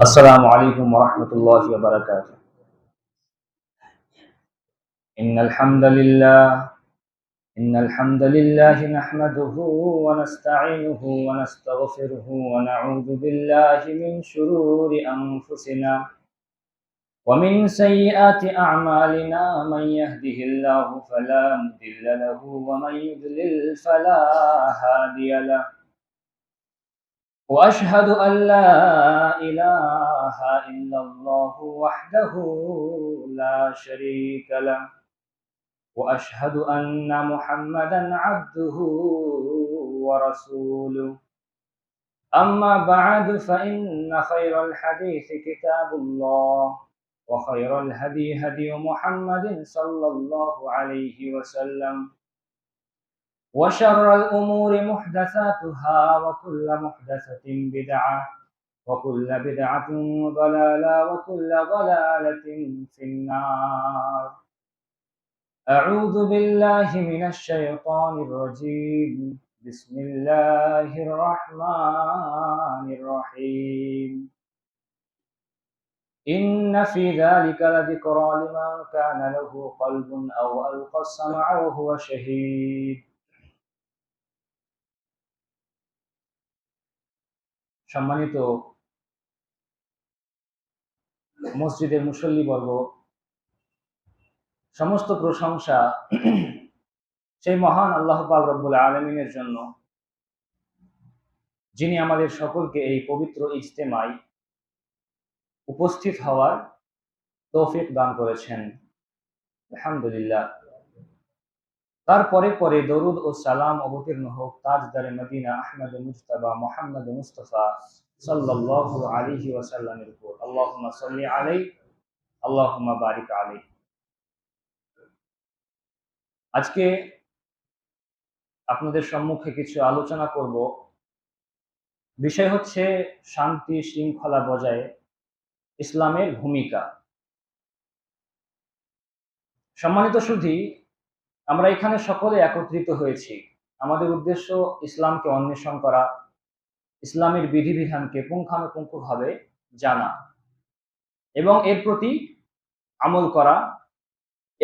السلام عليكم ورحمة الله وبركاته. إن الحمد لله إن الحمد لله نحمده ونستعينه ونستغفره ونعوذ بالله من شرور أنفسنا ومن سيئات أعمالنا. من يهده الله فلا مضل له ومن يضلل فلا هادي له. وأشهد أن لا إله إلا الله وحده لا شريك له. وأشهد أن محمدا عبده ورسوله. أما بعد فإن خير الحديث كتاب الله وخير الهدي هدي محمد صلى الله عليه وسلم وشر الأمور محدثاتها وكل محدثة بدعة وكل بدعة ضلالة وكل ضلالة في النار. أعوذ بالله من الشيطان الرجيم. بسم الله الرحمن الرحيم. إن في ذلك لذكرى لمن كان له قلب أو ألقى السمع وهو شهيد. সম্মানিত মসজিদের মুসল্লিবর্গ, সমস্ত প্রশংসা সেই মহান আল্লাহ পাক রব্বুল আলামিনের জন্য, যিনি আমাদের সকলকে এই পবিত্র ইজতেমায় উপস্থিত হওয়ার তৌফিক দান করেছেন। আলহামদুলিল্লাহ। তারপরে পরে দরুদ ও সালাম অবতীর্ণ হোক তাজদারে মদিনা আহমদ মুজতবা মুহাম্মদ মুস্তাফা সাল্লাল্লাহু আলাইহি ওয়াসাল্লামের উপর। আল্লাহুম্মা সাল্লি আলাইহি আল্লাহুম্মা বারিক আলাইহি। আজকে আপনাদের সম্মুখে কিছু আলোচনা করব। বিষয় হচ্ছে শান্তি শৃঙ্খলা বজায়ে ইসলামের ভূমিকা। সম্মানিত সুধী, আমরা এখানে সকলে একত্রিত হয়েছি। আমাদের উদ্দেশ্য ইসলামকে অন্বেষণ করা, ইসলামের বিধিবিধানকে পুঙ্খানুপুঙ্খভাবে জানা এবং এর প্রতি আমল করা।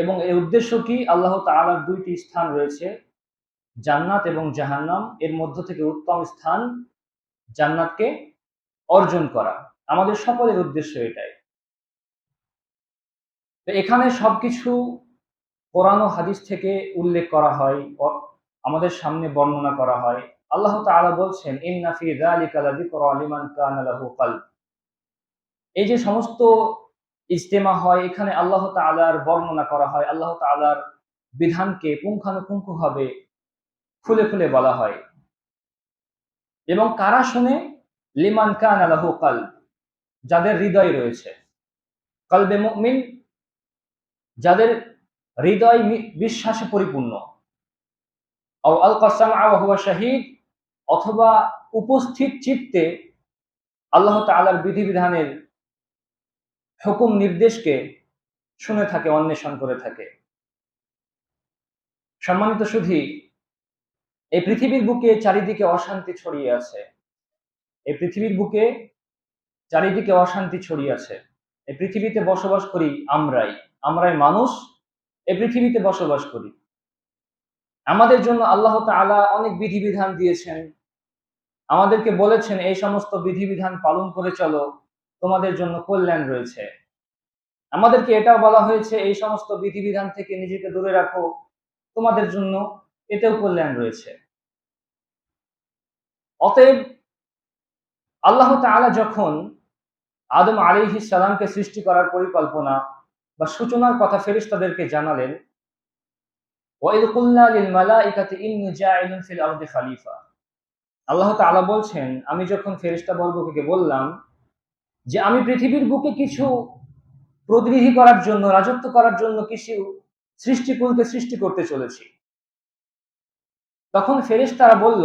এবং এই উদ্দেশ্য কি? আল্লাহ তাআলার দুইটি স্থান রয়েছে, জান্নাত এবং জাহান্নাম। এর মধ্য থেকে উত্তম স্থান জান্নাতকে অর্জন করা। আমাদের সকলের উদ্দেশ্য এটাই। তো এখানে সবকিছু কোরআন ও হাদিস থেকে উল্লেখ করা হয়, আমাদের সামনে বর্ণনা করা হয়। আল্লাহ তাআলা বলছেন, ইন্না ফি যালিকা লাযিকরা লিমান কানা লাহু কলব। এই যে সমস্ত ইজতেমা হয়, এখানে আল্লাহ তাআলার বর্ণনা করা হয়, আল্লাহ তাআলার বিধানকে পুঙ্খানুপুঙ্খভাবে খুলে খুলে বলা হয়। এবং কারা শুনে? লিমান কানা লাহু কলব, যাদের হৃদয় রয়েছে। কলবে মুমিন, যাদের হৃদয় বিশ্বাসে পরিপূর্ণ। আও আলকা সামআ ওয়া হুয়া শাহীদ, অথবা উপস্থিত চিত্তে আল্লাহ তাআলার বিধিবিধানের হুকুম নির্দেশকে শুনে থাকে, অন্বেষণ করে থাকে। সম্মানিত সুধী, এই পৃথিবীর বুকে চারিদিকে অশান্তি ছড়িয়ে আছে। এই পৃথিবীর বুকে চারিদিকে অশান্তি ছড়িয়ে আছে। এই পৃথিবীতে বসবাস করি আমরাই মানুষ এই পৃথিবীতে বসবাস করি। আমাদের জন্য আল্লাহ তাআলা অনেক বিধিবিধান দিয়েছেন। আমাদেরকে বলেছেন, এই সমস্ত বিধিবিধান পালন করে চলো, তোমাদের জন্য কল্যাণ রয়েছে। আমাদেরকে এটাও বলা হয়েছে, এই সমস্ত বিধিবিধান থেকে নিজেকে দূরে রাখো, তোমাদের জন্য এতেও কল্যাণ রয়েছে। অতএব আল্লাহ তাআলা যখন আদম আলাইহিস সালামকে সৃষ্টি করার পরিকল্পনা বা সূচনার কথা ফেরেশতাদেরকে জানালেন, ওয়াইদ কুলনা লিল মালাইকাতি ইন্নী জাইলুন ফিল আরদি খলিফা। আল্লাহ তাআলা বলছেন, আমি যখন ফেরেশতাবর্গকে বললাম যে আমি পৃথিবীর বুকে কিছু প্রতিনিধি করার জন্য, রাজত্ব করার জন্য কিছু সৃষ্টিকুলকে সৃষ্টি করতে চলেছি, তখন ফেরেশতারা বলল,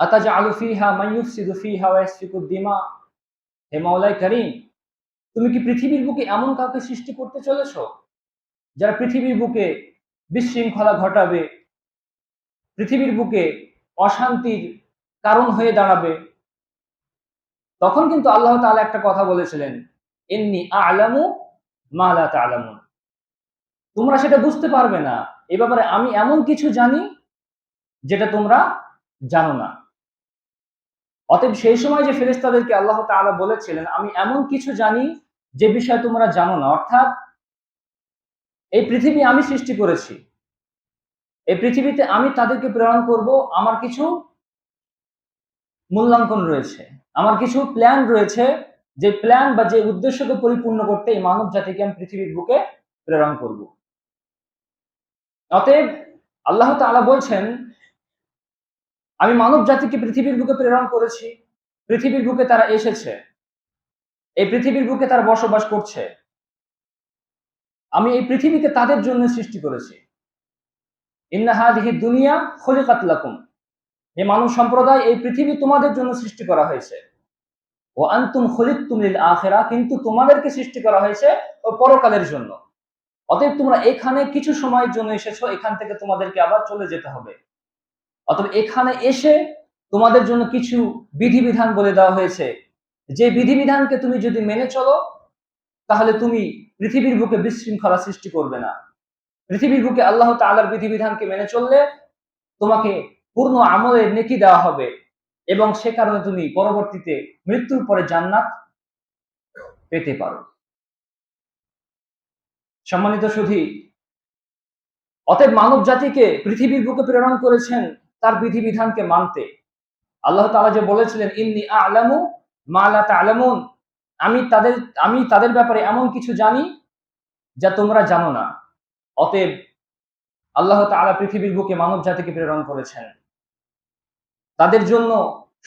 আতাজআলু ফিহা মান ইউফসিদু ফিহা ওয়া ইয়াসফিকুদ দিমা। হে মাওলাই কারীম, তুমি কি পৃথিবীর বুকে এমন কাউকে সৃষ্টি করতে চলেছো যারা পৃথিবীর বুকে বিশৃঙ্খলা ঘটাবে, পৃথিবীর বুকে অশান্তির কারণ হয়ে দাঁড়াবে? তখন কিন্তু আল্লাহ তাআলা একটা কথা বলেছিলেন, ইন্নী আ'লামু মা লা তা'লামুন। তোমরা সেটা বুঝতে পারবে না। এ ব্যাপারে আমি এমন কিছু জানি যেটা তোমরা জানো না। অতএব সেই সময় যে ফেরেশতাদেরকে আল্লাহ তাআলা বলেছিলেন, আমি এমন কিছু জানি যে বিষয় তোমরা জানো না। অর্থাৎ এই পৃথিবী আমি সৃষ্টি করেছি। এই পৃথিবীতে আমি তাদেরকে প্রেরণ করব, আমার কিছু মূল্যাঙ্কন রয়েছে। আমার কিছু প্ল্যান রয়েছে, যে প্ল্যান বা যে উদ্দেশ্যকে পরিপূর্ণ করতে এই মানব জাতিকে আমি পৃথিবীর বুকে প্রেরণ করব। অতএব আল্লাহ তাআলা বলছেন, আমি মানব জাতিকে পৃথিবীর বুকে প্রেরণ করেছি। পৃথিবীর বুকে তারা এসেছে। এই পৃথিবীর বুকে তারা বসবাস করছে। আমি এই পৃথিবীকে তাদের জন্য সৃষ্টি করেছি। ইন্না হাযিহি দুনিয়া খুলিকাত লাকুম। হে মানব সম্প্রদায়, এই পৃথিবী তোমাদের জন্য সৃষ্টি করা হয়েছে। ওয়া আনতুম খুলিকতুম লিল আখিরাহ, কিন্তু তোমাদেরকে সৃষ্টি করা হয়েছে ও পরকালের জন্য। অতএব তোমরা এখানে কিছু সময়ের জন্য এসেছো, এখান থেকে তোমাদেরকে আবার চলে যেতে হবে। অতএব এখানে এসে তোমাদের জন্য কিছু বিধিবিধান বলে দেওয়া হয়েছে, যে বিধিবিধানকে তুমি যদি মেনে চলো তাহলে তুমি পৃথিবীর বুকে বিশৃঙ্খলা সৃষ্টি করবে না। পৃথিবীর বুকে আল্লাহ তাআলার বিধিবিধানকে মেনে চললে তোমাকে পূর্ণ আমলের নেকি দেওয়া হবে এবং সে কারণে তুমি পরবর্তীতে মৃত্যুর পরে জান্নাত পেতে পারো। সম্মানিত সুধী, অতএব মানব জাতিকে পৃথিবীর বুকে প্রেরণ করেছেন তার বিধিবিধানকে মানতে। আল্লাহ তাআলা যে বলেছিলেন, ইন্নী আ'লামু মা লা তা'লামুন, আমি তাদের ব্যাপারে এমন কিছু জানি যা তোমরা জানো না। অতএব আল্লাহ তাআলা পৃথিবীর বুকে মানব জাতিকে প্রেরণ করেছেন। তাদের জন্য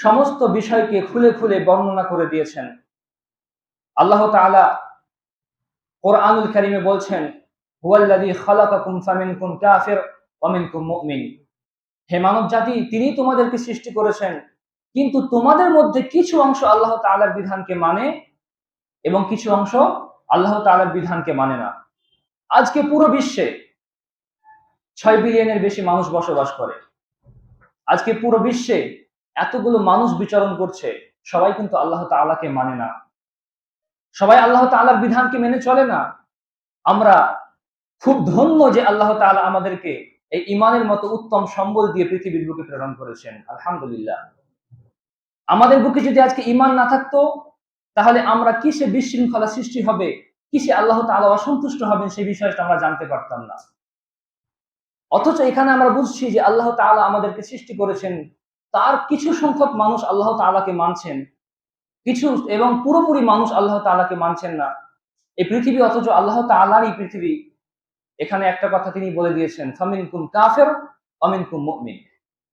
সমস্ত বিষয়কে খুলে খুলে বর্ণনা করে দিয়েছেন। আল্লাহ তাআলা কোরআনুল কারীমে বলছেন, হুয়াল্লাযী খালাকাকুম ফামিনকুম কাফির ওয়া মিনকুম মুমিন। হে মানব জাতি, তিনি তোমাদেরকে সৃষ্টি করেছেন, কিন্তু তোমাদের মধ্যে কিছু অংশ আল্লাহ তাআলার বিধানকে মানে এবং কিছু অংশ আল্লাহ তাআলার বিধানকে মানে না। আজকে পুরো বিশ্বে ৬ বিলিয়নের বেশি মানুষ বসবাস করে। আজকে পুরো বিশ্বে এতগুলো মানুষ বিচরণ করছে, সবাই কিন্তু আল্লাহ তাআলাকে মানে না। সবাই আল্লাহ তাআলার বিধানকে মেনে চলে না। আমরা খুব ধন্য যে আল্লাহ তাআলা আমাদেরকে এই ঈমানের মতো উত্তম সম্বল দিয়ে পৃথিবীর বুকে প্রেরণ করেছেন। আলহামদুলিল্লাহ। আমাদের বুকে যদি আজকে ঈমান না থাকতো, তাহলে আমরা কিসে বিশৃঙ্খলা সৃষ্টি হবে, কিসে আল্লাহ তাআলা অসন্তুষ্ট হবেন সেই বিষয়টা আমরা জানতে পারতাম না। অথচ এখানে আমরা বুঝছি যে আল্লাহ তাআলা আমাদেরকে সৃষ্টি করেছেন, তার কিছু সংখ্যক মানুষ আল্লাহ তাআলাকে মানছেন, কিছু এবং পুরোপুরি মানুষ আল্লাহ তাআলাকে মানছেন না। এই পৃথিবী অথচ আল্লাহ তাআলারই পৃথিবী। এখানে একটা কথা তিনি বলে দিয়েছেন, ফামিনকুম কাফির ওয়া মিনকুম মুমিন।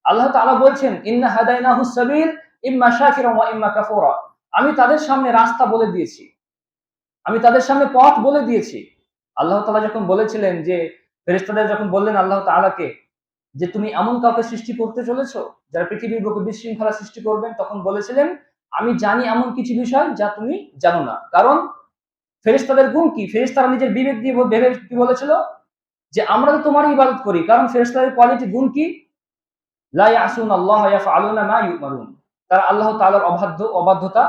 আল্লাহ তাআলা বলছেন, ইন্না হাদাইনাহুস সাবিল ইম্মা শাকিরা ওয়া ইম্মা কাফুরা। আমি তাদের সামনে রাস্তা বলে দিয়েছি, আমি তাদের সামনে পথ বলে দিয়েছি। আল্লাহ তাআলা যখন বলেছিলেন যে ফেরেশতাদের যখন বললেন আল্লাহ তাআলাকে যে তুমি এমন কাউকে সৃষ্টি করতে চলেছো যারা পৃথিবীর বুকে বিশৃঙ্খলা সৃষ্টি করবেন, তখন বলেছিলেন, আমি জানি এমন কিছু বিষয় যা তুমি জানো না। কারণ ফেরেশতাদের গুণ কি? ফেরেশতারা নিজের বিবেক দিয়ে ভেবে কি বলেছিল যে আমরা তো তোমারই ইবাদত করি। কারণ ফেরেশতাদের কোয়ালিটি গুণ কি? লা ইয়াসুনাল্লাহ ওয়া ইয়াফআলুনা মা ইউমারুন। তারা আল্লাহ তাআলার অবাধ্যতা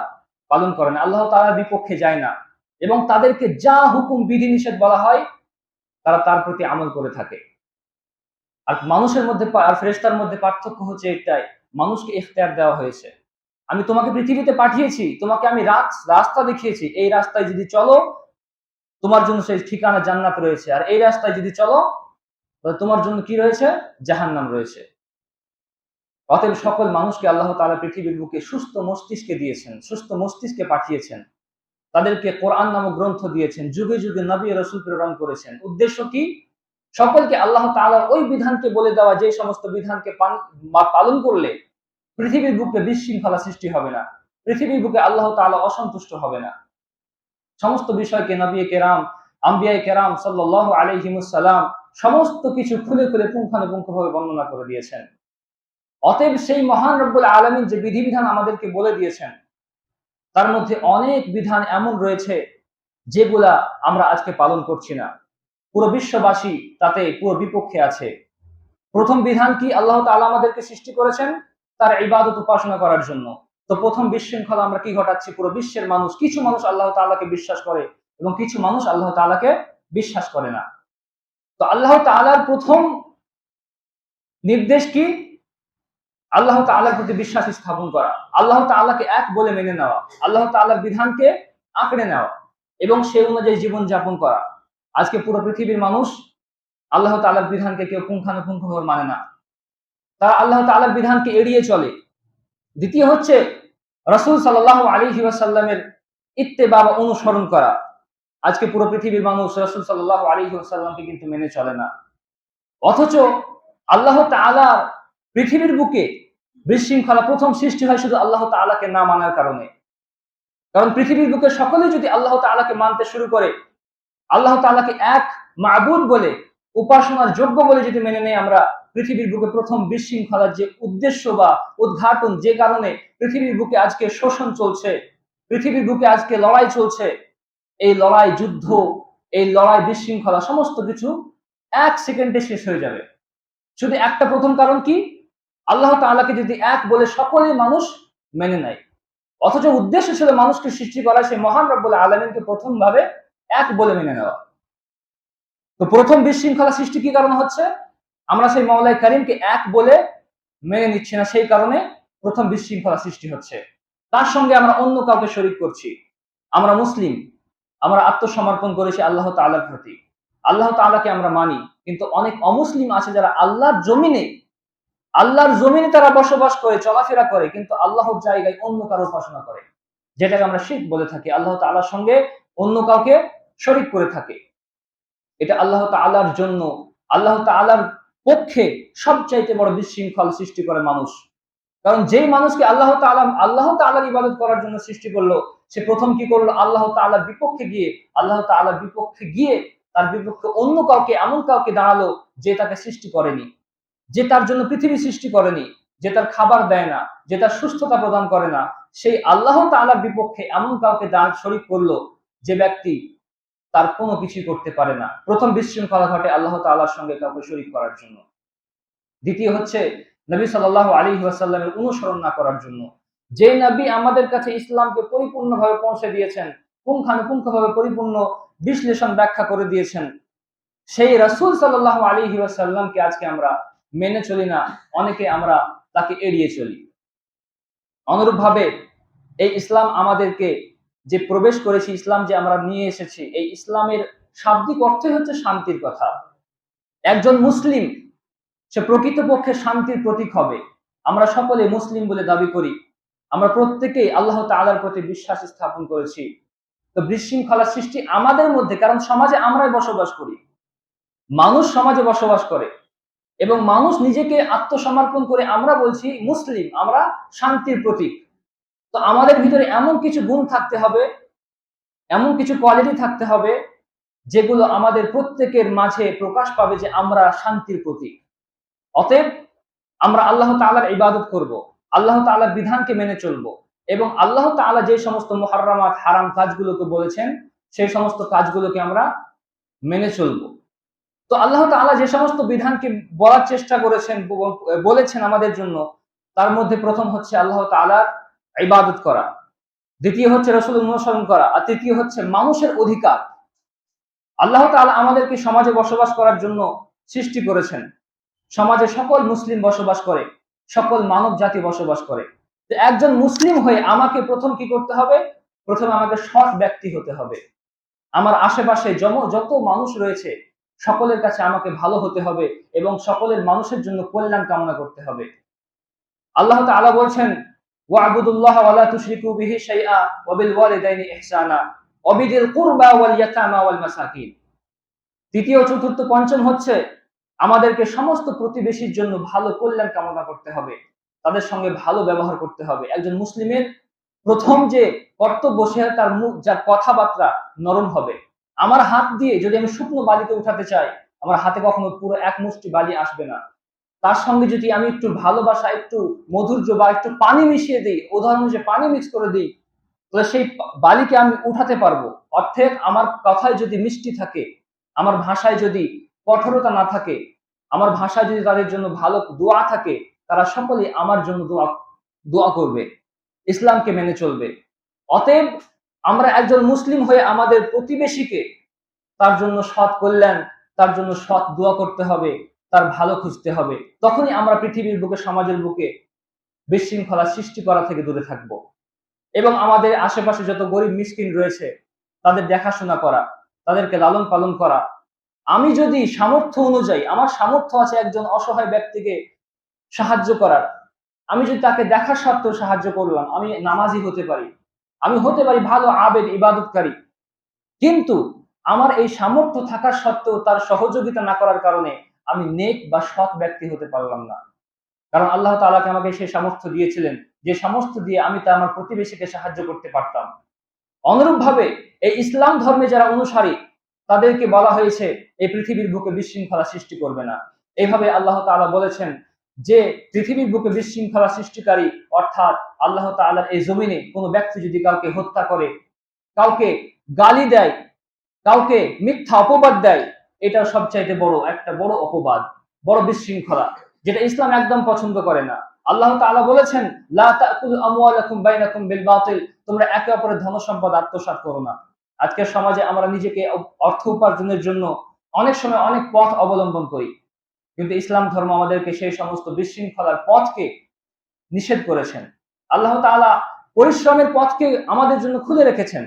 পালন করে না, আল্লাহ তাআলার বিপক্ষে যায় না এবং তাদেরকে যা হুকুম বিধিনিষেধ বলা হয় তারা তার প্রতি আমল করে থাকে। আর মানুষের মধ্যে আর ফেরেশতার মধ্যে পার্থক্য হচ্ছে এটাই, মানুষকে ইখতিয়ার দেওয়া হয়েছে। আমি তোমাকে পৃথিবীতে পাঠিয়েছি, তোমাকে আমি রাস্তা দেখিয়েছি, এই রাস্তায় যদি চলো তোমার জন্য সেই ঠিকানা জান্নাত রয়েছে, আর এই রাস্তায় যদি চলো তাহলে তোমার জন্য কি রয়েছে? জাহান্নাম রয়েছে। অতএব সকল মানুষকে আল্লাহ তাআলা পৃথিবীর বুকে সুস্থ মস্তিষ্কে দিয়েছেন, সুস্থ মস্তিষ্কে পাঠিয়েছেন, তাদেরকে কোরআন নামক গ্রন্থ দিয়েছেন, যুগে যুগে নবী রাসূল প্রেরণ করেছেন। উদ্দেশ্য কি? সকলকে আল্লাহ তাআলার ওই বিধানকে বলে দেওয়া, যে সমস্ত বিধানকে পালন করলে পৃথিবীর বুকে বিশৃঙ্খলা সৃষ্টি হবে না, পৃথিবীর বুকে আল্লাহ তাআলা অসন্তুষ্ট হবে না। সমস্ত বিষয়কে নবী কেরাম, আম্বিয়ায়ে কেরাম সাল্লাল্লাহু আলাইহি ওয়াসাল্লাম সমস্ত কিছু খুলে খুলে পুঙ্খানুপুঙ্খভাবে বর্ণনা করে দিয়েছেন। অতএব সেই মহান রব্বুল আলামিন যে বিধিবিধান আমাদেরকে বলে দিয়েছেন, তার মধ্যে অনেক বিধান এমন রয়েছে যেগুলা আমরা আজকে পালন করছি না। পুরো বিশ্ববাসী তাতে পুরো বিপক্ষে আছে। প্রথম বিধান কি? আল্লাহ তাআলা আমাদেরকে সৃষ্টি করেছেন তার ইবাদত উপাসনা করার জন্য। তো প্রথম বিশৃঙ্খলা আমরা কি ঘটাচ্ছি? পুরো বিশ্বের মানুষ, কিছু মানুষ আল্লাহ তাআলাকে বিশ্বাস করে এবং কিছু মানুষ আল্লাহ তাআলাকে বিশ্বাস করে না। তো আল্লাহ তাআলার প্রথম নির্দেশ কি? আল্লাহ তাআলার প্রতি বিশ্বাস স্থাপন করা, আল্লাহ তাআলাকে এক বলে মেনে নেওয়া, আল্লাহ তাআলার বিধানকে আঁকড়ে নেওয়া এবং সেই অনুযায়ী জীবন যাপন করা। আজকে পুরো পৃথিবীর মানুষ আল্লাহ তাআলার বিধানকে কেউ পুঙ্খানুপুঙ্খভাবে মানে না, তারা আল্লাহ তাআলার বিধানকে এড়িয়ে চলে। দ্বিতীয় হচ্ছে রাসূল সাল্লাল্লাহু আলাইহি ওয়াসাল্লামের ইত্তেবা বা অনুসরণ করা। আজকে পুরো পৃথিবীর মানুষ রাসূল সাল্লাল্লাহু আলাইহি ওয়াসাল্লামকে কিন্তু মেনে চলে না, অথচ আল্লাহ তাআলা পৃথিবীর বুকে বিশৃঙ্খলা প্রথম সৃষ্টি হয় শুধু আল্লাহ তাআলাকে না মানার কারণে। কারণ পৃথিবীর বুকে সকলেই যদি আল্লাহ তাআলাকে মানতে শুরু করে, আল্লাহ তাআলাকে এক মাবুদ বলে, উপাসনার যোগ্য বলে যদি মেনে নেই আমরা, পৃথিবীর বুকে প্রথম বিশৃঙ্খলার যে উদ্দেশ্য বা উদ্ঘাটন, যে কারণে পৃথিবীর বুকে আজকে শোষণ চলছে, পৃথিবীর বুকে আজকে লড়াই চলছে, এই লড়াই, যুদ্ধ, এই লড়াই, বিশৃঙ্খলা সমস্ত কিছু এক সেকেন্ডে শেষ হয়ে যাবে। শুধু একটা প্রথম কারণ কি? আল্লাহ তাআলাকে যদি এক বলে সকলেই মানুষ মেনে নেয়, অথচ উদ্দেশ্য ছিল মানুষকে সৃষ্টি করা, সেই মহান রব্বুল আলামিনকে প্রথম ভাবে এক বলে মেনে নেওয়া। তো প্রথম বিশৃঙ্খলা সৃষ্টি কি কারণে হচ্ছে? আমরা সেই মাওলাই কারীমকে এক বলে মেনে নিচ্ছি না, সেই কারণে প্রথম বিশৃঙ্খলা সৃষ্টি হচ্ছে। তার সঙ্গে আমরা অন্য কাউকে শরীক করছি। আমরা মুসলিম, আমরা আত্মসমর্পণ করেছি আল্লাহ তাআলার প্রতি, আল্লাহ তাআলাকে আমরা মানি, কিন্তু অনেক অমুসলিম আছে যারা আল্লাহর জমিনে তারা বসবাস করে, চলাফেরা করে, কিন্তু আল্লাহর জায়গায় অন্য কারো উপাসনা করে, যেটাকে আমরা শিরক বলে থাকি। আল্লাহ তাআলার সঙ্গে অন্য কাউকে শরীক করে থাকে। এটা আল্লাহ তাআলার জন্য, আল্লাহ তাআলার পক্ষে সবচাইতে বড় বিশৃঙ্খল সৃষ্টি করে মানুষ। কারণ যেই মানুষকে আল্লাহ তাআলার ইবাদত করার জন্য সৃষ্টি করলো, সে প্রথম কি করলো? আল্লাহ তাআলার বিপক্ষে গিয়ে তার বিপক্ষে অন্য কাউকে, এমন কাউকে দাঁড়ালো যে তাকে সৃষ্টি করেনি, যে তার জন্য পৃথিবী সৃষ্টি করেনি, যে তার খাবার দেয় না, যে তার সুস্থতা প্রদান করে না, সেই আল্লাহ তাআলার বিপক্ষে এমন কাউকে শরীক করলো যে ব্যক্তি তার কোনো কিছুই করতে পারে না। প্রথম বিশৃঙ্খলা ঘটে আল্লাহ তাআলার সঙ্গে কাউকে শরীক করার জন্য। দ্বিতীয় হচ্ছে নবী সাল্লাল্লাহু আলাইহি ওয়াসাল্লামের অনুসরণ না করার জন্য। যে নবী আমাদের কাছে ইসলামকে পরিপূর্ণভাবে পৌঁছে দিয়েছেন, পুঙ্খানুপুঙ্খভাবে পরিপূর্ণ বিশ্লেষণ ব্যাখ্যা করে দিয়েছেন, সেই রাসূল সাল্লাল্লাহু আলাইহি ওয়াসাল্লামকে আজকে আমরা মেনে চলি না, অনেকে আমরা তাকে এড়িয়ে চলি। অনুরূপভাবে এই ইসলাম আমাদেরকে যে প্রবেশ করেছি, ইসলাম যে আমরা নিয়ে এসেছি, এই ইসলামের শাব্দিক অর্থই হচ্ছে শান্তির কথা। একজন মুসলিম সে প্রকৃতপক্ষে শান্তির প্রতীক হবে। আমরা সকলে মুসলিম বলে দাবি করি, আমরা প্রত্যেকেই আল্লাহ তাআলার প্রতি বিশ্বাস স্থাপন করেছি। তো বিশৃঙ্খলা সৃষ্টি আমাদের মধ্যে, কারণ সমাজে আমরাই বসবাস করি, মানুষ সমাজে বসবাস করে এবং মানুষ নিজেকে আত্মসমর্পণ করে আমরা বলছি মুসলিম, আমরা শান্তির প্রতীক। তো আমাদের ভিতরে এমন কিছু গুণ থাকতে হবে, এমন কিছু কোয়ালিটি থাকতে হবে, যেগুলো আমাদের প্রত্যেকের মাঝে প্রকাশ পাবে যে আমরা শান্তির প্রতীক। অতএব আমরা আল্লাহ তাআলার ইবাদত করব, আল্লাহ তাআলার বিধানকে মেনে চলব এবং আল্লাহ তাআলা যে সমস্ত মুহাররামাত, হারাম কাজগুলোকে বলেছেন, সেই সমস্ত কাজগুলোকে আমরা মেনে চলব। তো আল্লাহ তাআলা যে সমস্ত বিধানকে বলার চেষ্টা করেছেন, বলেছেন আমাদের জন্য, তার মধ্যে প্রথম হচ্ছে আল্লাহ তাআলার ইবাদত করা, দ্বিতীয় হচ্ছে রাসূলের অনুসরণ করা, আর তৃতীয় হচ্ছে মানুষের অধিকার। আল্লাহ তাআলা আমাদেরকে সমাজে বসবাস করার জন্য সৃষ্টি করেছেন। সমাজে সকল মুসলিম বসবাস করে, সকল মানব জাতি বসবাস করে। তো একজন মুসলিম হয়ে আমাকে প্রথম কি করতে হবে? প্রথম আমাকে সৎ ব্যক্তি হতে হবে। আমার আশেপাশে যত মানুষ রয়েছে সকলের কাছে আমাকে ভালো হতে হবে এবং সকলের মানুষের জন্য কল্যাণ কামনা করতে হবে। আল্লাহ তাআলা বলছেন, ওয়া'বুদুল্লাহ ওয়া লা তুশরিকু বিহি শাইআ ওয়া বিল ওয়ালিদাইনি ইহসানা ওয়া বিযিল কুরবা ওয়াল ইয়াতামা ওয়াল মাসাকিন। তৃতীয়, চতুর্থ, পঞ্চম হচ্ছে আমাদেরকে সমস্ত প্রতিবেশীর জন্য ভালো কল্যাণ কামনা করতে হবে, তাদের সঙ্গে ভালো ব্যবহার করতে হবে। একজন মুসলিমের প্রথম যে কর্তব্য, সে তার মুখ, যার কথাবার্তা নরম হবে। আমার হাত দিয়ে যদি আমি শুকনো বালিকে উঠাতে চাই, আমার হাতে কখনো পুরো এক মুষ্টি বালি আসবে না। তার সঙ্গে যদি আমি একটু ভালোবাসা, একটু মধুর্য বা একটু পানি মিশিয়ে দিই, উদাহরণ যে পানি মিক্স করে দিই, তাহলে সেই বালিকে আমি উঠাতে পারবো। অর্থাৎ আমার কথায় যদি মিষ্টি থাকে, আমার ভাষায় যদি কঠোরতা না থাকে, আমার ভাষায় যদি তাদের জন্য ভালো দোয়া থাকে, তারা সকলেই আমার জন্য দোয়া করবে। ইসলামকে মেনে চলবে। অতএব আমরা একজন মুসলিম হয়ে আমাদের প্রতিবেশীকে তার জন্য সৎ কল্যাণ, তার জন্য সৎ দোয়া করতে হবে, তার ভালো খুঁজতে হবে। তখনই আমরা পৃথিবীর বুকে, সমাজের বুকে বিশৃঙ্খলা সৃষ্টি করা থেকে দূরে থাকব। এবং আমাদের আশেপাশে যত গরিব মিসকিন রয়েছে তাদের দেখাশোনা করা, তাদেরকে লালন পালন করা। আমি যদি সামর্থ্য অনুযায়ী, আমার সামর্থ্য আছে একজন অসহায় ব্যক্তিকে সাহায্য করার, আমি যদি তাকে দেখার সত্ত্বেও সাহায্য করলাম, আমি নামাজি হতে পারি, আমি হতে পারি ভালো আবেদ ইবাদতকারী, কিন্তু আমার এই সামর্থ্য থাকার সত্ত্বেও তার সহযোগিতা না করার কারণে আমি নেক বা সৎ ব্যক্তি হতে পারলাম না। কারণ আল্লাহ তাআলাকে আমাকে সেই সামর্থ্য দিয়েছিলেন, যে সামর্থ্য দিয়ে আমি তা আমার প্রতিবেশীকে সাহায্য করতে পারতাম। অনুরূপভাবে এই ইসলাম ধর্মে যারা অনুসারী তাদেরকে বলা হয়েছে এই পৃথিবীর বুকে বিশৃঙ্খলা সৃষ্টি করবে না। এইভাবে আল্লাহ তাআলা বলেছেন যে পৃথিবীর বুকে বিশৃঙ্খলা সৃষ্টিকারী অর্থাৎ আল্লাহ তাআলার এই জমিনে কোনো ব্যক্তি যদি কাউকে হত্যা করে, কাউকে গালি দেয়, কাউকে মিথ্যা অপবাদ দেয়, এটা সবচাইতে একটা বড় অপবাদ, বড় বিশৃঙ্খলা, যেটা ইসলাম একদম পছন্দ করে না। আল্লাহ তাআলা বলেছেন লা তাকুলু আমওয়ালাকুম বাইনাকুম বিল বাতিল, তোমরা একে অপরের ধন সম্পদ আত্মসাৎ করো না। আজকের সমাজে আমরা নিজেকে অর্থ উপার্জনের জন্য অনেক সময় অনেক পথ অবলম্বন করি, কিন্তু ইসলাম ধর্ম আমাদেরকে সেই সমস্ত বিশৃঙ্খলার পথকে নিষেধ করেছেন। আল্লাহ তাআলা পরিশ্রমের পথকে আমাদের জন্য খুলে রেখেছেন,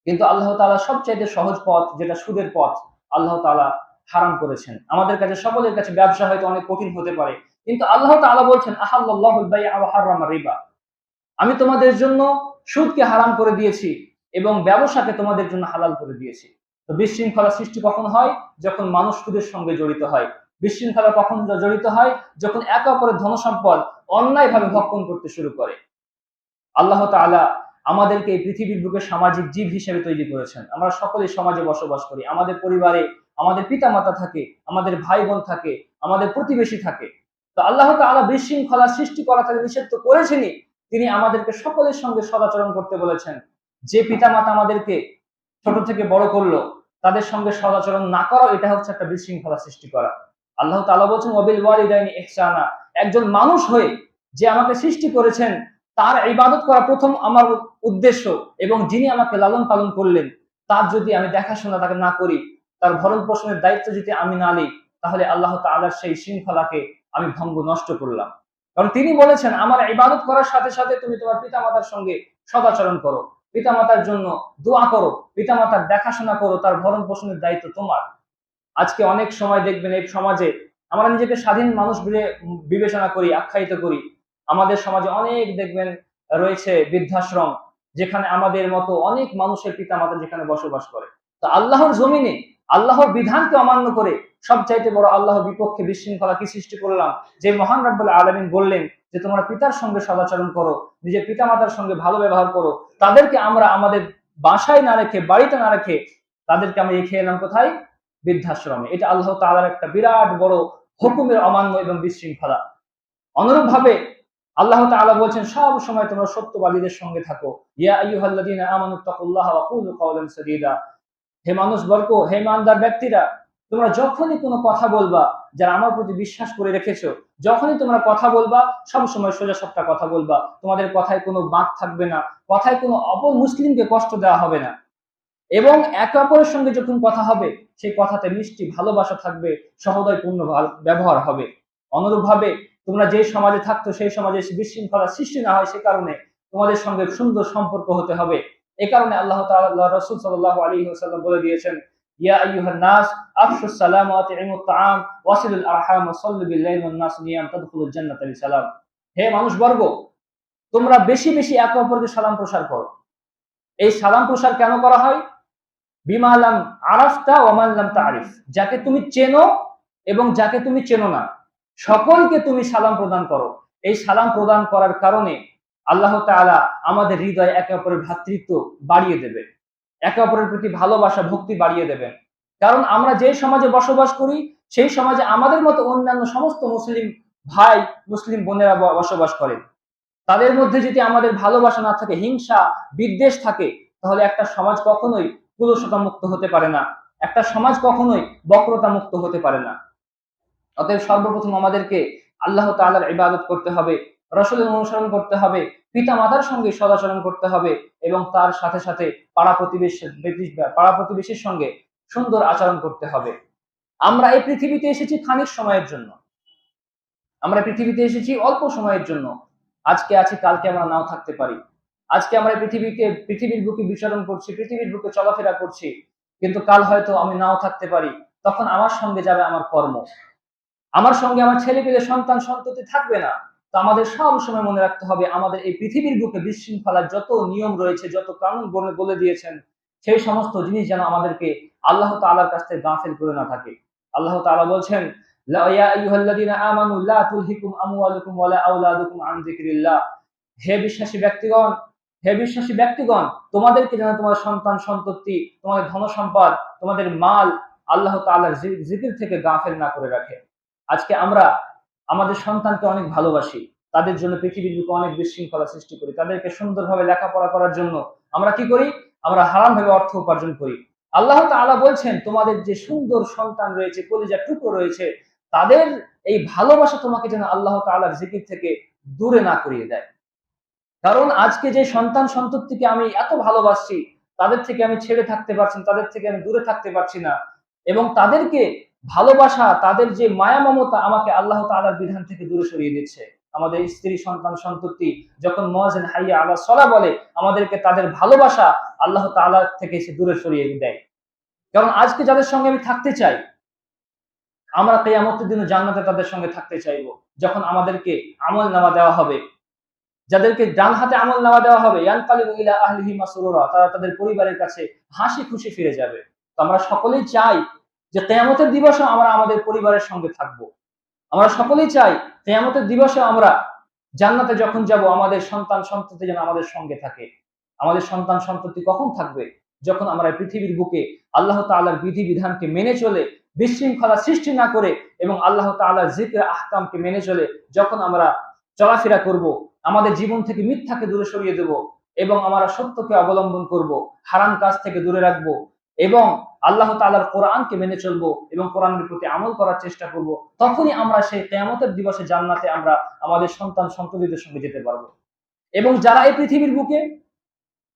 কিন্তু আল্লাহ তাআলা সবচাইতে সহজ পথ যেটা সুদের পথ আল্লাহ তাআলা হারাম করেছেন। আমাদের কাছে, সকলের কাছে ব্যবসা হয়তো অনেক কঠিন হতে পারে, কিন্তু আল্লাহ তাআলা বলছেন আহাল্লাল্লাহুল বাই'a ওয়া হাররামা রিবা, আমি তোমাদের জন্য সুদকে হারাম করে দিয়েছি এবং ব্যবসাকে তোমাদের জন্য হালাল করে দিয়েছি। তো বিশৃঙ্খলা সৃষ্টি কখন হয়? যখন মানুষ সুদের সঙ্গে জড়িত হয়। বিশৃঙ্খলা কখন জড়িত হয়? যখন একে অপরের ধনসম্পদ অন্যায়ভাবে ভক্ষণ করতে শুরু করে। আল্লাহ তাআলা আমাদেরকে এই পৃথিবীর বুকে সামাজিক জীব হিসেবে তৈরি করেছেন। আমরা সকলেই সমাজে বসবাস করি। আমাদের পরিবারে আমাদের পিতামাতা থাকে, আমাদের ভাই বোন থাকে, আমাদের প্রতিবেশী থাকে। তো আল্লাহ তাআলা বিশৃঙ্খলা সৃষ্টি করা থেকে নিষেধ তো করেছেনই, তিনি আমাদেরকে সকলের সঙ্গে সদাচরণ করতে বলেছেন। যে পিতামাতা আমাদেরকে ছোট থেকে বড় করলো, তাদের সঙ্গে সদাচরণ না করা, এটা হচ্ছে একটা বিশৃঙ্খলা সৃষ্টি করা। আল্লাহ তাআলা বলছেন ওয়াবিল ওয়ালিদাইনি ইহসানা, একজন মানুষ হয়ে যে আমাকে সৃষ্টি করেছেন তার ইবাদত করা প্রথম আমার উদ্দেশ্য, এবং যিনি আমাকে লালন পালন করলেন তার যদি আমি দেখাশোনা তাকে না করি, তার ভরণ পোষণের দায়িত্ব যদি আমি না নিই, তাহলে আল্লাহ তাআলার সেই শৃঙ্খলাকে আমি ভঙ্গ নষ্ট করলাম। কারণ তিনি বলেছেন আমার ইবাদত করার সাথে সাথে তুমি তোমার পিতামাতার সঙ্গে সদাচরণ করো, পিতামাতার জন্য দোয়া করো, পিতামাতার দেখাশোনা করো, তার ভরণ পোষণের দায়িত্ব তোমার। আজকে অনেক সময় দেখবেন এই সমাজে আমরা নিজেকে স্বাধীন মানুষ বিবেচনা করি, আখ্যায়িত করি। আমাদের সমাজে অনেক দেখবেন রয়েছে বৃদ্ধাশ্রম, যেখানে আমাদের মতো অনেক মানুষের পিতামাতা যেখানে বসবাস করে। তো আল্লাহর জমিনে আল্লাহর বিধানকে অমান্য করে সবচাইতে বড় আল্লাহর বিপক্ষে বিশৃঙ্খলা কি সৃষ্টি করলাম, যে মহান রব্বুল আলামিন বললেন যে তোমরা পিতার সঙ্গে সদাচরণ করো, নিজের পিতামাতার সঙ্গে ভালো ব্যবহার করো। তাদেরকে আমরা আমাদের বাসায় না রেখে, বাড়িতে না রেখে, তাদেরকে আমরা রেখে এলাম কোথায়? বৃদ্ধাশ্রমে। এটা আল্লাহ তাআলার একটা বিরাট বড় হুকুমের অমান্য এবং বিশৃঙ্খলা। অনুরূপভাবে আল্লাহ তাআলা বলছেন সব সময় তোমরা সত্যবাদীদের সঙ্গে থাকো। ইয়া আইয়ুহাল্লাযীনা আমানুত্তাকুল্লাহা ওয়া কুলু কাওলান সাদীদা, হে মানুষবর্গ, হে ইমানদার ব্যক্তিরা, তোমরা যখনই কোনো কথা বলবা, যারা আমার প্রতি বিশ্বাস করে রেখেছো, যখনই তোমরা কথা বলবা সব সময় সোজাসাপটা কথা বলবা, তোমাদের কথায় কোনো বাঁক থাকবে না, কথায় কোনো অপর মুসলিমকে কষ্ট দেওয়া হবে না, এবং একে অপরের সঙ্গে যখন কথা হবে সেই কথাতে মিষ্টি ভালোবাসা থাকবে, সহৃদয়পূর্ণ ব্যবহার হবে। অনুরূপভাবে তোমরা যে সমাজে থাকতো সেই সমাজে বিশৃঙ্খলা সৃষ্টি না হয় সে কারণে তোমাদের সঙ্গে সুন্দর সম্পর্ক হতে হবে। এ কারণে আল্লাহ তাআলা, রাসূল সাল্লাল্লাহু আলাইহি ওয়াসাল্লাম বলে দিয়েছেন ইয়া আইয়ুহান নাস আফশুস সালাম ওয়া আতিমুত তাআম ওয়াসিলুল আরহাম ওয়া সাল্লু বিল লাইলি ওয়ান নাস নিয়াম তাদখুলুল জান্নাতা বিসালাম, হে মানুষবর্গ, তোমরা বেশি বেশি একে অপরকে সালাম প্রসার করো। এই সালাম প্রসার কেন করা হয়? বিমা লাম আরাফতা ওয়া মান লাম তারিফ, যাকে তুমি চেনো এবং যাকে তুমি চেনো না সকলকে তুমি সালাম প্রদান করো। এই সালাম প্রদান করার কারণে আল্লাহ তাআলা আমাদের হৃদয়ে একে অপরের ভ্রাতৃত্ব বাড়িয়ে দেবে, একে অপরের প্রতি ভালোবাসা ভক্তি বাড়িয়ে দেবেন। কারণ আমরা যে সমাজে বসবাস করি সেই সমাজে আমাদের মতো অন্যান্য সমস্ত মুসলিম ভাই, মুসলিম বোনেরা বসবাস করেন। তাদের মধ্যে যদি আমাদের ভালোবাসা না থাকে, হিংসা বিদ্বেষ থাকে, তাহলে একটা সমাজ কখনোই কুলসতা মুক্ত হতে পারে না, একটা সমাজ কখনোই বক্রতা মুক্ত হতে পারে না। অতএব সর্বপ্রথম আমাদেরকে আল্লাহ তাআলার ইবাদত করতে হবে, রাসূলের অনুসরণ করতে হবে, পিতা মাতার সঙ্গে সদাচরণ করতে হবে এবং তার সাথে সাথে পাড়া প্রতিবেশীর সঙ্গে সুন্দর আচরণ করতে হবে। আমরা এই পৃথিবীতে এসেছি খানিক সময়ের জন্য। আমরা পৃথিবীতে এসেছি অল্প সময়ের জন্য। আজকে আছি, কালকে আমরা নাও থাকতে পারি। আজকে আমরা পৃথিবীর বুকে বিচরণ করছি, পৃথিবীর বুকে চলাফেরা করছি। কিন্তু কাল হয়তো আমি নাও থাকতে পারি। তখন আমার সঙ্গে যাবে আমার কর্ম। আমার সঙ্গে আমার ছেলেপেলে সন্তান সন্ততি থাকবে না। তো আমাদের সব সময় মনে রাখতে হবে আমাদের এই পৃথিবীর বুকে বিশৃঙ্খলার যত নিয়ম রয়েছে, যত কানুন বলে দিয়েছেন, সেই সমস্ত জিনিস যেন আমাদেরকে আল্লাহ তাআলার কাছ থেকে গাফিল করে না থাকে। আল্লাহ তাআলা বলছেন, ইয়া আইয়ুহাল্লাযীনা আমানু লা তুলহিকুম আমওয়ালুকুম ওয়ালা আওলাদুকুম আন যিকরিল্লাহ। হে বিশ্বাসী ব্যক্তিগণ, হে বিশ্বাসী ব্যক্তিগণ, তোমাদেরকে যেন তোমার সন্তান সন্ততি, তোমাদের ধন সম্পদ, তোমাদের মাল আল্লাহ তাআলার জিকির থেকে গাফিল না করে রাখে। আজকে আমরা আমাদের সন্তানকে অনেক ভালোবাসি, তাদের জন্য পৃথিবীর বুকে অনেক বিশৃঙ্খলা সৃষ্টি করি, তাদেরকে সুন্দরভাবে লেখাপড়া করার জন্য আমরা কি করি? আমরা হারামভাবে অর্থ উপার্জন করি। আল্লাহ তাআলা বলছেন, তোমাদের যে সুন্দর সন্তান রয়েছে, কলিজার টুকরো রয়েছে, তাদের এই ভালোবাসা তোমাকে যেন আল্লাহ তাআলার জিকির থেকে দূরে না করিয়ে দেয়। কারণ আজকে যে সন্তান সন্ততিকে আমি এত ভালোবাসছি, তাদের থেকে আমি ছেড়ে থাকতে পারছি না, তাদের থেকে আমি দূরে থাকতে পারছি না, এবং তাদেরকে ভালোবাসা, তাদের যে মায়া মমতা আমাকে আল্লাহ তাআলার বিধান থেকে দূরে সরিয়ে দিচ্ছে। আমাদের স্ত্রী সন্তান সন্ততি যখন মুয়াজ্জিন হাইয়া আলা সলা বলে, আমাদেরকে তাদের ভালোবাসা আল্লাহ তাআলা থেকে সে দূরে সরিয়ে দেয়। কারণ আজকে যাদের সঙ্গে আমি থাকতে চাই, আমরা কিয়ামতের দিনে জান্নাতে তাদের সঙ্গে থাকতে চাইবো। যখন আমাদেরকে আমলনামা দেওয়া হবে, যাদেরকে ডান হাতে আমলনামা দেওয়া হবে, ইয়ানকালিবু ইলা আহলিহি মাসরুরা, তারা তাদের পরিবারের কাছে হাসি খুশি ফিরে যাবে। তো আমরা সকলেই চাই যে কিয়ামতের দিবসে আমরা আমাদের পরিবারের সঙ্গে থাকবো। আমরা সকলেই চাই কিয়ামতের দিবসে আমরা জান্নাতে যখন যাব, আমাদের সন্তান সন্ততি যেন আমাদের সঙ্গে থাকে। আমাদের সন্তান সন্ততি কখন থাকবে? যখন আমরা পৃথিবীর বুকে আল্লাহ তাআলার বিধি বিধানকে মেনে চলে, বিশৃঙ্খলা সৃষ্টি না করে এবং আল্লাহ তাআলার জিকির আহকামকে মেনে চলে যখন আমরা চলাফেরা করব, আমাদের জীবন থেকে মিথ্যাকে দূরে সরিয়ে দেব এবং আমরা সত্যকে অবলম্বন করব, হারাম কাজ থেকে দূরে রাখবো এবং আল্লাহ তাআলার কোরআনকে মেনে চলবো এবং কোরআনের প্রতি আমল করার চেষ্টা করব, তখনই আমরা সেই কিয়ামতের দিবসে জান্নাতে আমরা আমাদের সন্তান সন্ততিদের সঙ্গে যেতে পারবো। এবং যারা এই পৃথিবীর বুকে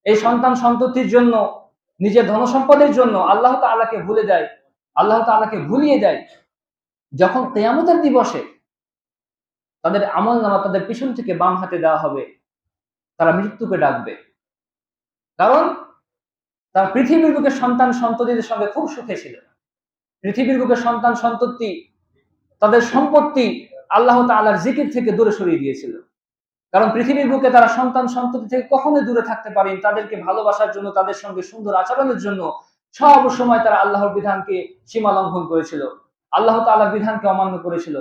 এই সন্তান সন্ততির জন্য, নিজের ধন সম্পদের জন্য আল্লাহ তাআলাকে ভুলে যায়, আল্লাহ তাআলাকে ভুলিয়ে দেয়, যখন কিয়ামতের দিবসে তাদের আমলনামা তাদের পিছন থেকে বাম হাতে দেওয়া হবে, তারা মৃত্যুকে ডাকবে। কারণ তারা পৃথিবীর বুকে সন্তান সন্ততিদের সঙ্গে খুব সুখে ছিল। পৃথিবীর বুকে সন্তান সন্ততি, তাদের সম্পত্তি আল্লাহ তাআলার জিকির থেকে দূরে সরিয়ে দিয়েছিল। কারণ পৃথিবীর বুকে তারা সন্তান সন্ততি থেকে কখনোই দূরে থাকতে পারেনি। তাদেরকে ভালোবাসার জন্য, তাদের সঙ্গে সুন্দর আচরণের জন্য সব সময় তারা আল্লাহর বিধানকে সীমা লঙ্ঘন করেছিল, আল্লাহ তাআলার বিধানকে অমান্য করেছিল।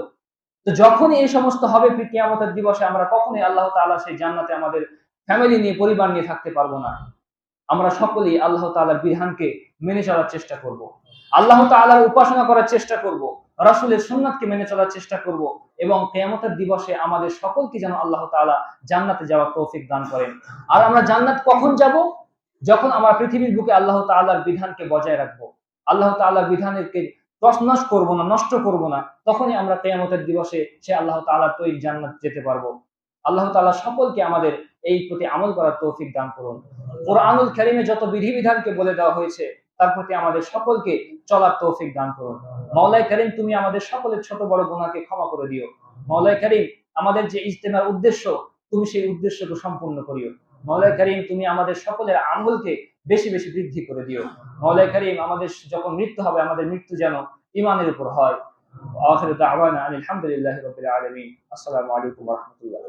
তো যখনই এই সমস্ত হবে কিয়ামতের দিবসে, আমরা কখনোই আল্লাহ তাআলা সেই জান্নাতে আমাদের ফ্যামিলি নিয়ে, পরিবার নিয়ে থাকতে পারবো না। আমরা সকলেই আল্লাহ তাআলার বিধানকে মেনে চলার চেষ্টা করব, আল্লাহ তাআলার উপাসনা করার চেষ্টা করব, রাসূলের সুন্নাতকে মেনে চলার চেষ্টা করব এবং কিয়ামতের দিবসে আমাদের সকলকে যেন আল্লাহ তাআলা জান্নাতে যাওয়ার তৌফিক দান করেন। আর আমরা জান্নাত কখন যাব? যখন আমরা পৃথিবীর বুকে আল্লাহ তাআলার বিধানকে বজায় রাখবো, আল্লাহ তাআলার বিধানকে তছনছ করব না, নষ্ট করব না, তখনই আমরা কিয়ামতের দিবসে সে আল্লাহ তাআলার তৈরি জান্নাত যেতে পারবো। আল্লাহ তাআলা সকলকে আমাদের এই প্রতি আমল করার তৌফিক দান করুন। কোরআনুল কারীমে যত বিধিবিধানকে বলে দেওয়া হয়েছে, তার প্রতি আমাদের সকলকে চলার তৌফিক দান করুন। মাওলাই কারীম, তুমি আমাদের সকলের ছোট বড় গুনাহকে ক্ষমা করে দিও। মাওলাই কারীম, আমাদের যে ইজতেমার উদ্দেশ্য, তুমি সেই উদ্দেশ্যকে সম্পূর্ণ করিও। মাওলাই কারীম, তুমি আমাদের সকলের আমলকে বেশি বেশি বৃদ্ধি করে দিও। মাওলাই কারীম, আমাদের যখন মৃত্যু হবে, আমাদের মৃত্যু যেন ঈমানের উপর হয়। আখিরু দাওয়ানা আলহামদুলিল্লাহি রাব্বিল আলামিন। আসসালামু আলাইকুম ওয়া রাহমাতুল্লাহ।